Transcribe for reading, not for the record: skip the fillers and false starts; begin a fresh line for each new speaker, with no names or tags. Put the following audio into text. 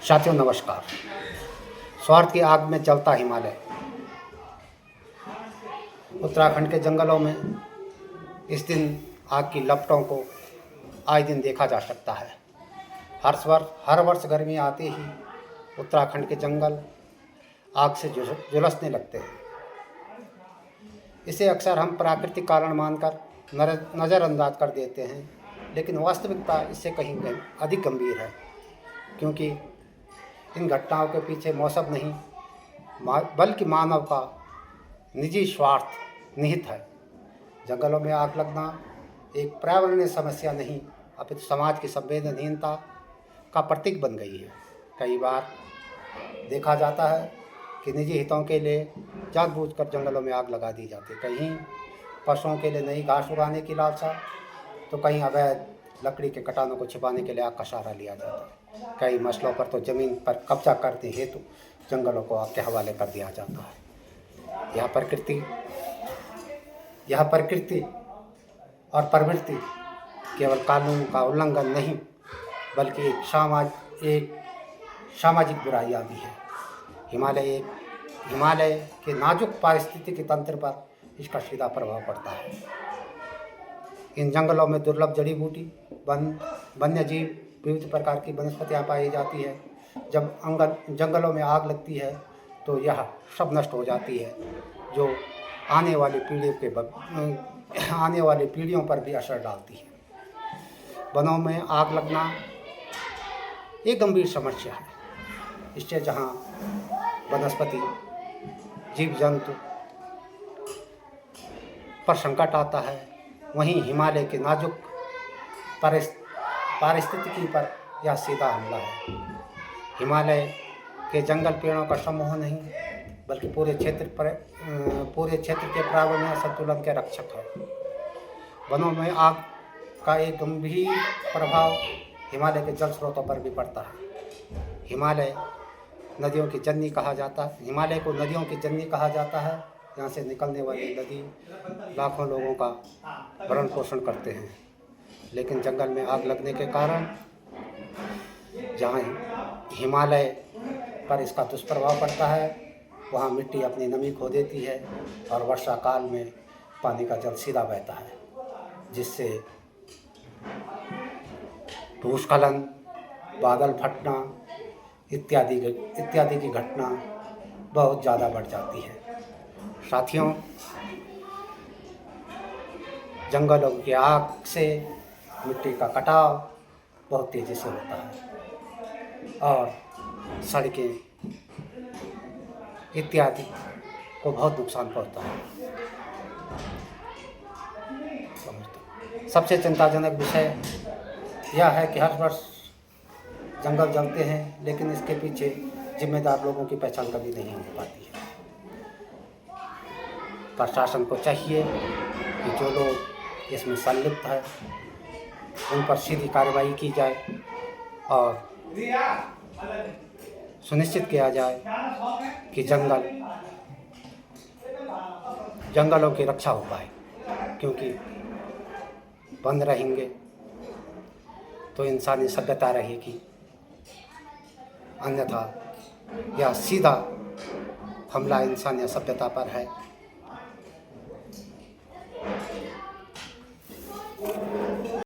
साथियों नमस्कार। स्वार्थ की आग में जलता हिमालय। उत्तराखंड के जंगलों में इस दिन आग की लपटों को आए दिन देखा जा सकता है। हर वर्ष गर्मी आते ही उत्तराखंड के जंगल आग से झुलसने लगते हैं। इसे अक्सर हम प्राकृतिक कारण मानकर नज़रअंदाज कर देते हैं, लेकिन वास्तविकता इससे कहीं अधिक गंभीर है, क्योंकि इन घटनाओं के पीछे मौसम नहीं बल्कि मानव का निजी स्वार्थ निहित है। जंगलों में आग लगना एक पर्यावरणीय समस्या नहीं, अपितु समाज की संवेदनहीनता का प्रतीक बन गई है। कई बार देखा जाता है कि निजी हितों के लिए जानबूझकर जंगलों में आग लगा दी जाती है। कहीं पशुओं के लिए नई घास उगाने की लालसा, तो कहीं अवैध लकड़ी के कटानों को छिपाने के लिए आग का सहारा लिया जाता है। कई मसलों पर तो ज़मीन पर कब्जा करने हेतु जंगलों को आग के हवाले कर दिया जाता है। यह प्रकृति और प्रवृत्ति केवल कानून का उल्लंघन नहीं, बल्कि एक सामाजिक बुराइयाँ भी है। हिमालय के नाजुक पारिस्थितिकी तंत्र पर इसका सीधा प्रभाव पड़ता है। इन जंगलों में दुर्लभ जड़ी बूटी, वन्य जीव, विविध प्रकार की वनस्पतियाँ पाई जाती है। जब जंगलों में आग लगती है तो यह सब नष्ट हो जाती है, जो आने वाली पीढ़ियों पर भी असर डालती है। वनों में आग लगना एक गंभीर समस्या है। इससे जहाँ वनस्पति, जीव जंतु पर संकट आता है, वहीं हिमालय के नाजुक पारिस्थितिकी पर यह सीधा हमला है। हिमालय के जंगल पेड़ों का समूह नहीं, बल्कि पूरे क्षेत्र के पर्यावरणीय संतुलन के रक्षक है। वनों में आग का एक गंभीर प्रभाव हिमालय के जल स्रोतों पर भी पड़ता है। हिमालय को नदियों की जननी कहा जाता है। यहाँ से निकलने वाली नदी लाखों लोगों का भरण पोषण करते हैं, लेकिन जंगल में आग लगने के कारण जहाँ हिमालय पर इसका दुष्प्रभाव पड़ता है, वहाँ मिट्टी अपनी नमी खो देती है और वर्षा काल में पानी का जल सीधा बहता है, जिससे भूस्खलन, बादल फटना इत्यादि की घटना बहुत ज़्यादा बढ़ जाती है। साथियों, जंगलों की आग से मिट्टी का कटाव बहुत तेज़ी से होता है और सड़कें इत्यादि को बहुत नुकसान पहुंचता है। सबसे चिंताजनक विषय यह है कि हर वर्ष जंगल जलते हैं, लेकिन इसके पीछे जिम्मेदार लोगों की पहचान कभी नहीं हो पाती है। प्रशासन को चाहिए कि जो लोग इसमें संलिप्त है उन पर सीधी कार्रवाई की जाए और सुनिश्चित किया जाए कि जंगलों की रक्षा हो पाए, क्योंकि बंद रहेंगे तो इंसानी सभ्यता रहेगी, अन्यथा यह सीधा हमला इंसानी सभ्यता पर है।